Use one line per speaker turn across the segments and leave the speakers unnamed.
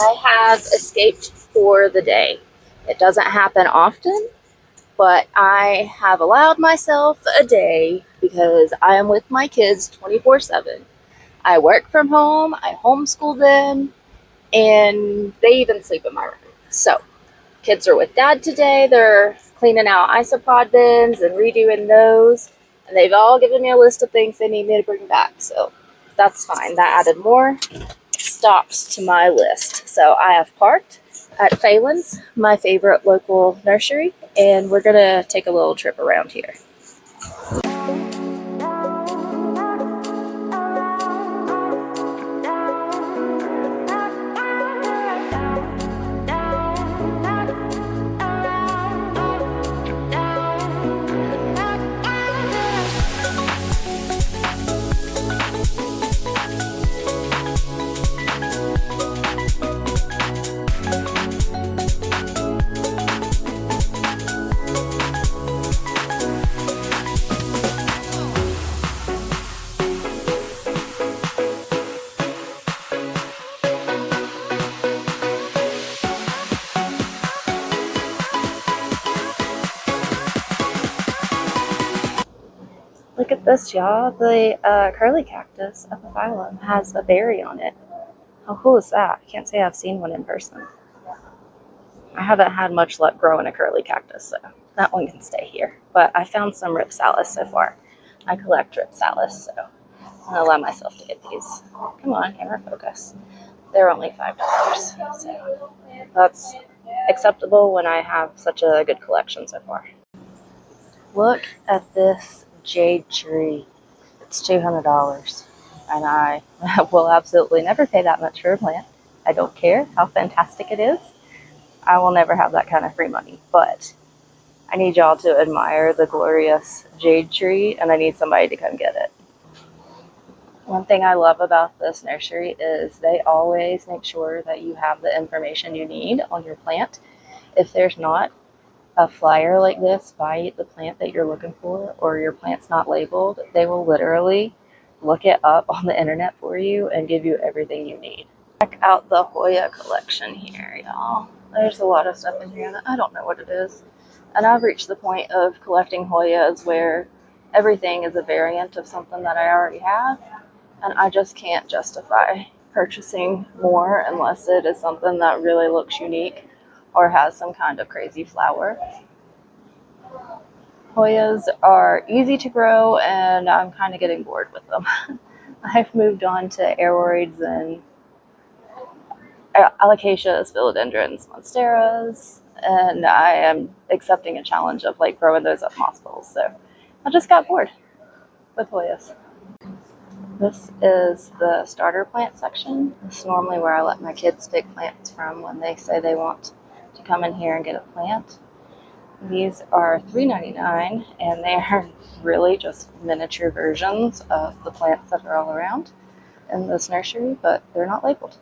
I have escaped for the day. It doesn't happen often, but I have allowed myself a day because I am with my kids 24/7. I work from home, I homeschool them, and they even sleep in my room. So, kids are with dad today. They're cleaning out isopod bins and redoing those. And they've all given me a list of things they need me to bring back. So, that's fine. That added more stops to my list. So I have parked at Phelan's, my favorite local nursery, and we're gonna take a little trip around here. Look at this, y'all. The curly cactus of the phylum has a berry on it. How cool is that? I can't say I've seen one in person. I haven't had much luck growing a curly cactus, so that one can stay here. But I found some ripsalis so far. I collect ripsalis, so I'm gonna allow myself to get these. Come on, camera focus. They're only $5, so that's acceptable when I have such a good collection so far. Look at this jade tree. It's $200, and I will absolutely never pay that much for a plant. I don't care how fantastic it is. I will never have that kind of free money, but I need y'all to admire the glorious jade tree, and I need somebody to come get it. One thing I love about this nursery is they always make sure that you have the information you need on your plant. If there's not a flyer like this by the plant that you're looking for, or your plant's not labeled, they will literally look it up on the internet for you and give you everything you need. Check out the Hoya collection here, y'all. There's a lot of stuff in here that I don't know what it is. And I've reached the point of collecting Hoyas where everything is a variant of something that I already have, and I just can't justify purchasing more unless it is something that really looks unique or has some kind of crazy flower. Hoyas are easy to grow, and I'm kind of getting bored with them. I've moved on to aroids and alocasias, philodendrons, monsteras, and I am accepting a challenge of like growing those up moss balls. So I just got bored with Hoyas. This is the starter plant section. This is normally where I let my kids pick plants from when they say they want to come in here and get a plant. These are $3.99, and they are really just miniature versions of the plants that are all around in this nursery, but they're not labeled.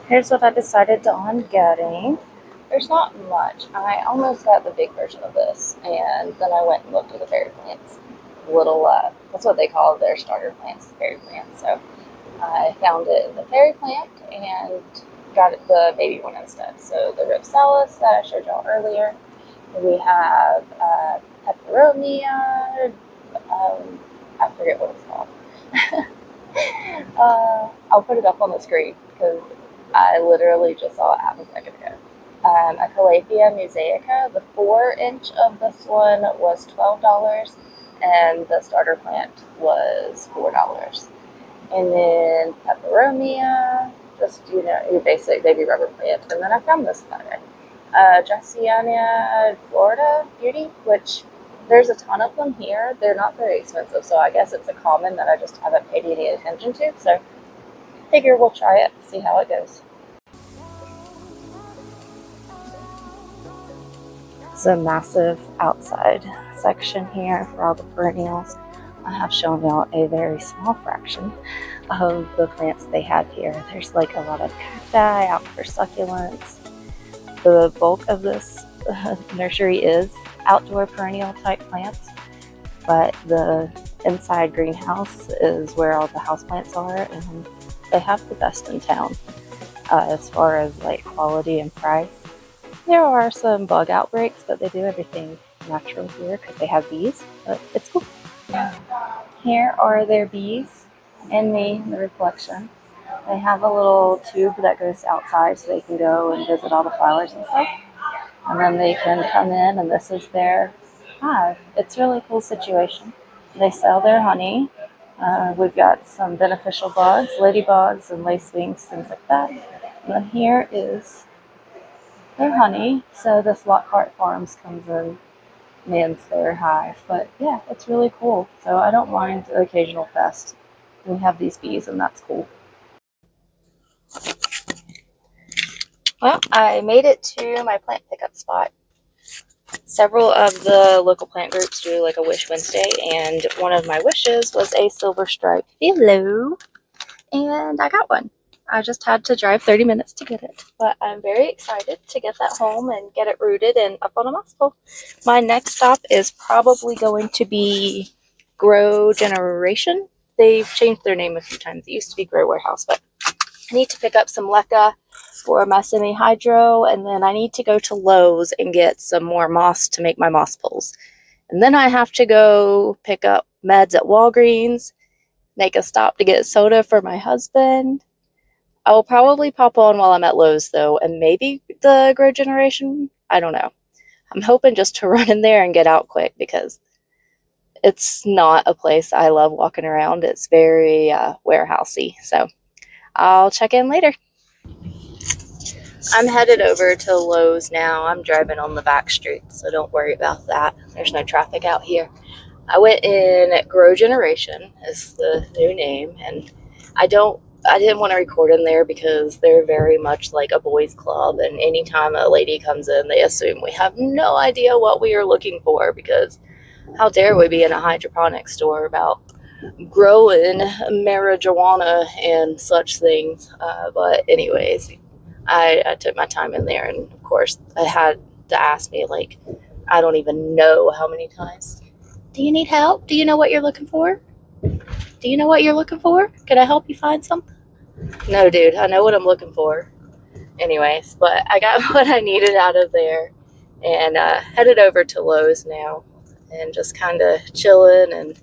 Here's what I decided on getting. There's not much. I almost got the big version of this, and then I went and looked at the fairy plants. That's what they call their starter plants, the fairy plants. So I found it in the fairy plant and got the baby one instead. So the ripsalis that I showed y'all earlier. We have peperonia. I forget what it's called. I'll put it up on the screen because I literally just saw it half a second ago. A Calathea mosaica. The 4-inch of this one was $12, and the starter plant was $4. And then peperomia, just, your basic baby rubber plant. And then I found this guy, Dracciania Florida Beauty, which there's a ton of them here. They're not very expensive, so I guess it's a common that I just haven't paid any attention to. So I figure we'll try it, see how it goes. It's a massive outside section here for all the perennials. I have shown y'all a very small fraction of the plants they have here. There's like a lot of cacti out for succulents. The bulk of this nursery is outdoor perennial type plants, but the inside greenhouse is where all the houseplants are, and they have the best in town as far as like quality and price. There are some bug outbreaks, but they do everything natural here because they have bees, but it's cool. Here are their bees and me, the reflection. They have a little tube that goes outside so they can go and visit all the flowers and stuff. And then they can come in and this is their hive. It's a really cool situation. They sell their honey. We've got some beneficial bugs, ladybugs and lacewings, things like that. And then here is their honey. So this Lockhart Farms comes in, mans their hive. But yeah, it's really cool. So I don't mind the occasional pest. We have these bees and that's cool. Well, I made it to my plant pickup spot. Several of the local plant groups do like a Wish Wednesday, and one of my wishes was a silver striped philo, and I got one. I just had to drive 30 minutes to get it, but I'm very excited to get that home and get it rooted and up on a moss pole. My next stop is probably going to be Grow Generation. They've changed their name a few times. It used to be Grow Warehouse, but I need to pick up some leca for my semi-hydro, and then I need to go to Lowe's and get some more moss to make my moss poles. And then I have to go pick up meds at Walgreens, make a stop to get soda for my husband. I will probably pop on while I'm at Lowe's, though, and maybe the Grow Generation. I don't know. I'm hoping just to run in there and get out quick because it's not a place I love walking around. It's very warehousey, so I'll check in later. I'm headed over to Lowe's now. I'm driving on the back street, so don't worry about that. There's no traffic out here. I went in Grow Generation is the new name, and I didn't want to record in there because they're very much like a boys club, and anytime a lady comes in, they assume we have no idea what we are looking for because how dare we be in a hydroponic store about growing marijuana and such things. But anyways, I took my time in there, and of course I had to ask me like I don't even know how many times. Do you need help? Do you know what you're looking for? Do you know what you're looking for? Can I help you find something? No, dude, I know what I'm looking for. Anyways, but I got what I needed out of there and headed over to Lowe's now and just kind of chilling and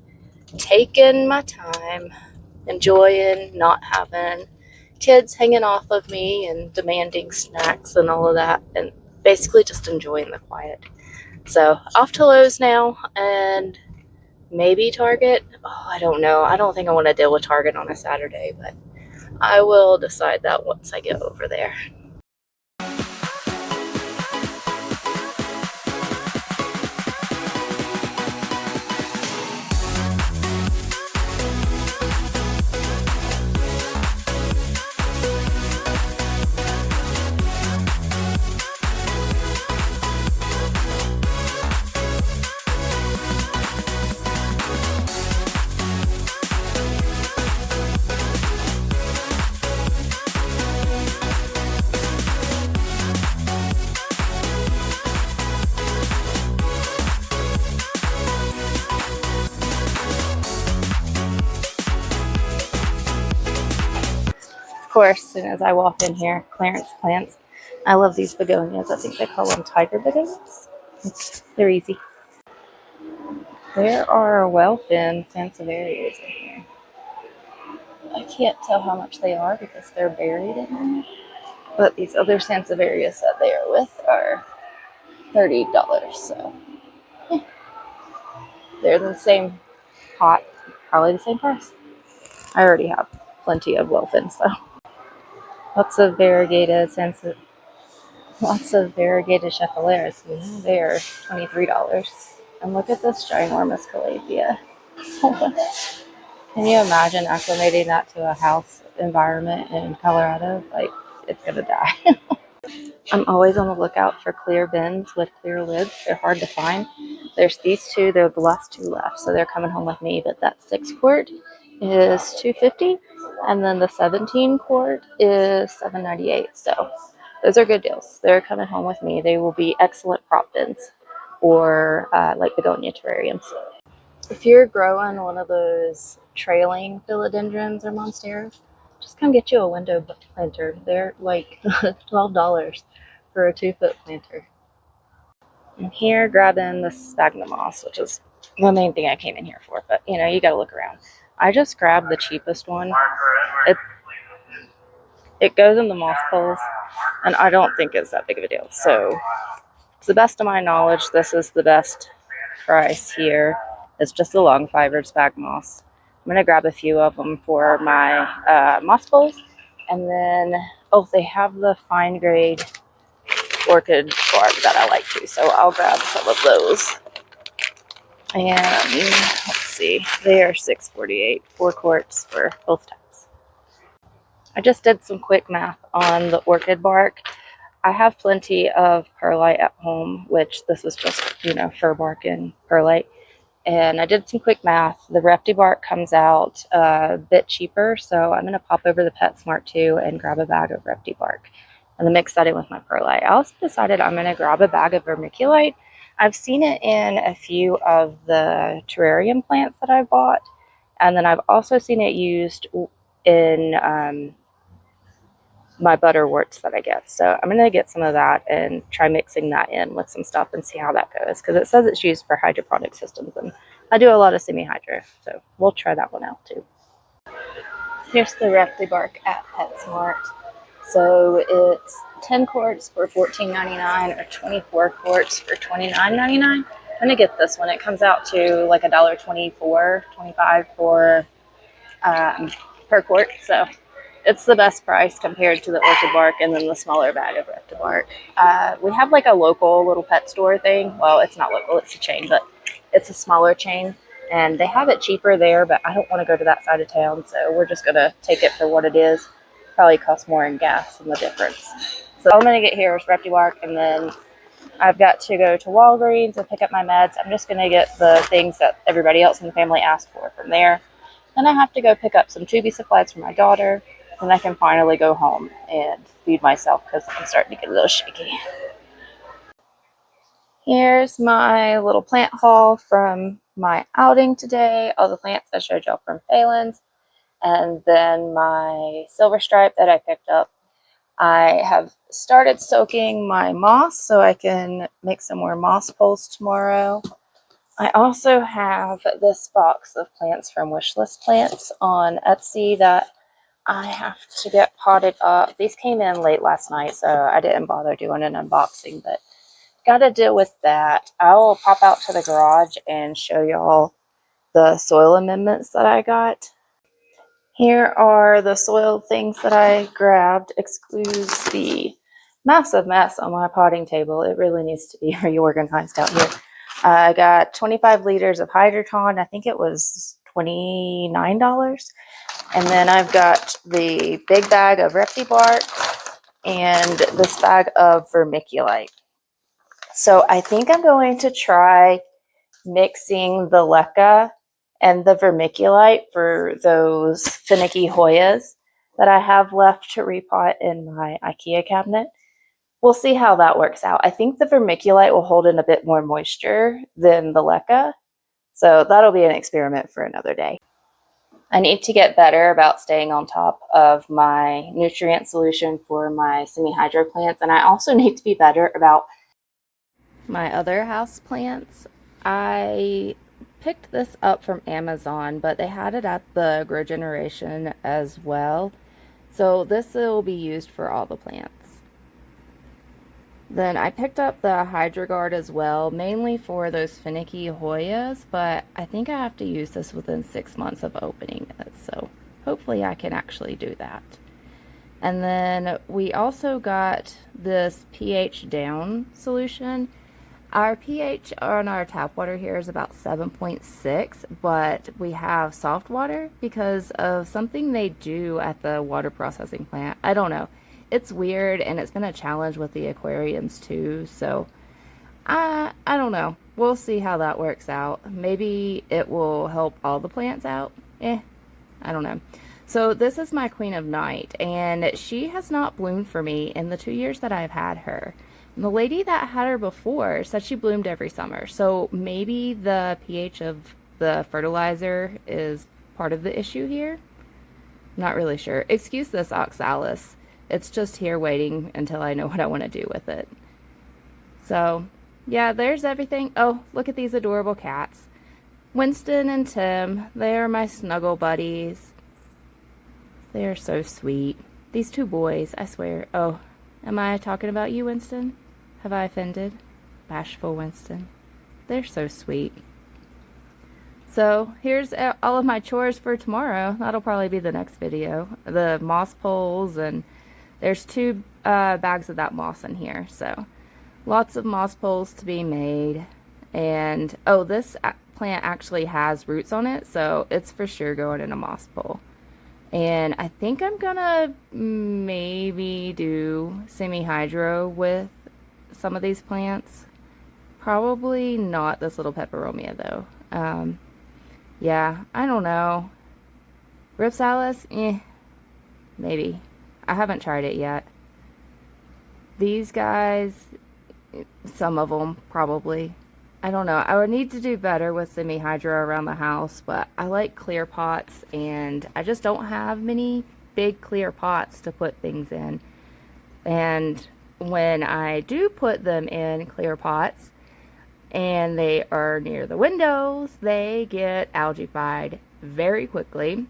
taking my time, enjoying not having kids hanging off of me and demanding snacks and all of that, and basically just enjoying the quiet. So off to Lowe's now and maybe Target. Oh, I don't know. I don't think I want to deal with Target on a Saturday, but I will decide that once I get over there. Of course, as soon as I walk in here, clearance plants. I love these begonias. I think they call them tiger begonias. They're easy. There are well-thinned sansevierias in here. I can't tell how much they are because they're buried in there. But these other sansevierias that they are with are $30. So yeah, they're the same pot, probably the same price. I already have plenty of well-thinned, so. Lots of variegated chapeleras. They are $23. And look at this ginormous calathea. Can you imagine acclimating that to a house environment in Colorado? Like, it's gonna die. I'm always on the lookout for clear bins with clear lids. They're hard to find. There's these two. They're the last two left, so they're coming home with me. But that 6-quart is $2.50, and then the 17-quart is $7.98. So those are good deals. They're coming home with me. They will be excellent prop bins or like begonia terrariums. If you're growing one of those trailing philodendrons or monsteras, Just come get you a window planter. They're like $12 for a 2-foot planter. I'm here grabbing the sphagnum moss, which is the main thing I came in here for. But you know, you got to look around. I just grabbed the cheapest one. It it goes in the moss poles, and I don't think it's that big of a deal. So, to the best of my knowledge, this is the best price here. It's just a long fibered sphagnum moss. I'm gonna grab a few of them for my moss poles, and then they have the fine grade orchid bark that I like too, so I'll grab some of those. And let's see, they are $6.48, 4 quarts for both types. I just did some quick math on the orchid bark. I have plenty of perlite at home, which this is just, fir bark and perlite. And I did some quick math. The Repti bark comes out a bit cheaper, so I'm going to pop over to PetSmart too and grab a bag of Repti bark and then mix that in with my perlite. I also decided I'm going to grab a bag of vermiculite. I've seen it in a few of the terrarium plants that I bought, and then I've also seen it used in my butterworts that I get. So I'm going to get some of that and try mixing that in with some stuff and see how that goes, because it says it's used for hydroponic systems, and I do a lot of semi-hydro, so we'll try that one out too. Here's the Repti bark at PetSmart. So it's 10 quarts for $14.99 or 24 quarts for $29.99. I'm going to get this one. It comes out to like $1.24, $25 for per quart. So it's the best price compared to the orchid bark and then the smaller bag of Repti bark. We have like a local little pet store thing. Well, it's not local, it's a chain, but it's a smaller chain. And they have it cheaper there, but I don't want to go to that side of town, so we're just going to take it for what it is. Probably costs more in gas than the difference. So all I'm going to get here is Repti bark, and then I've got to go to Walgreens and pick up my meds. I'm just going to get the things that everybody else in the family asked for from there. Then I have to go pick up some Tubi supplies for my daughter, and I can finally go home and feed myself because I'm starting to get a little shaky. Here's my little plant haul from my outing today. All the plants I showed y'all from Phelan's. And then my silver stripe that I picked up. I have started soaking my moss so I can make some more moss poles tomorrow. I also have this box of plants from Wishlist Plants on Etsy that I have to get potted up. These came in late last night, so I didn't bother doing an unboxing, but got to deal with that. I will pop out to the garage and show y'all the soil amendments that I got. Here are the soil things that I grabbed, excludes the massive mess on my potting table. It really needs to be reorganized out here. I got 25 liters of Hydroton. I think it was $29. And then I've got the big bag of Repti bark and this bag of vermiculite. So I think I'm going to try mixing the leca and the vermiculite for those finicky Hoyas that I have left to repot in my IKEA cabinet. We'll see how that works out. I think the vermiculite will hold in a bit more moisture than the leca, so that'll be an experiment for another day. I need to get better about staying on top of my nutrient solution for my semi-hydro plants, and I also need to be better about my other house plants. I picked this up from Amazon, but they had it at the Grow Generation as well. So this will be used for all the plants. Then I picked up the HydroGuard as well, mainly for those finicky Hoyas, but I think I have to use this within 6 months of opening it. So hopefully I can actually do that. And then we also got this pH down solution. Our pH on our tap water here is about 7.6, but we have soft water because of something they do at the water processing plant. I don't know. It's weird, and it's been a challenge with the aquariums too, so I don't know. We'll see how that works out. Maybe it will help all the plants out. I don't know. So this is my Queen of Night, and she has not bloomed for me in the 2 years that I've had her. The lady that had her before said she bloomed every summer, so maybe the pH of the fertilizer is part of the issue here. Not really sure. Excuse this oxalis. It's just here waiting until I know what I want to do with it. So, yeah, there's everything. Oh, look at these adorable cats. Winston and Tim, they are my snuggle buddies. They are so sweet. These two boys, I swear. Oh, am I talking about you, Winston? Have I offended? Bashful Winston. They're so sweet. So here's all of my chores for tomorrow. That'll probably be the next video. The moss poles, and there's 2 bags of that moss in here. So lots of moss poles to be made. And oh, this plant actually has roots on it, so it's for sure going in a moss pole. And I think I'm gonna maybe do semi-hydro with some of these plants. Probably not this little peperomia though. Yeah, I don't know. Ripsalis? Maybe. I haven't tried it yet. These guys, some of them probably. I don't know. I would need to do better with semi-hydro around the house, but I like clear pots, and I just don't have many big clear pots to put things in. And when I do put them in clear pots, and they are near the windows, they get algae-fied very quickly.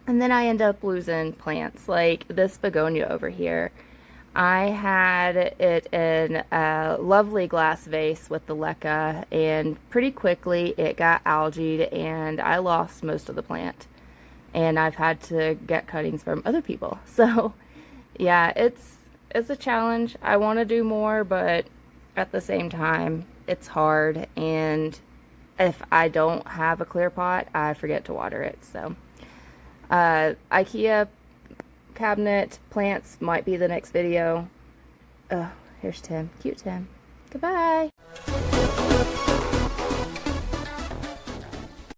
And then I end up losing plants like this begonia over here. I had it in a lovely glass vase with the leca, and pretty quickly it got algaed and I lost most of the plant. And I've had to get cuttings from other people. So yeah, it's a challenge. I want to do more, but at the same time, it's hard, and if I don't have a clear pot, I forget to water it. So IKEA cabinet plants might be the next video. Oh, here's Tim. Cute Tim. Goodbye.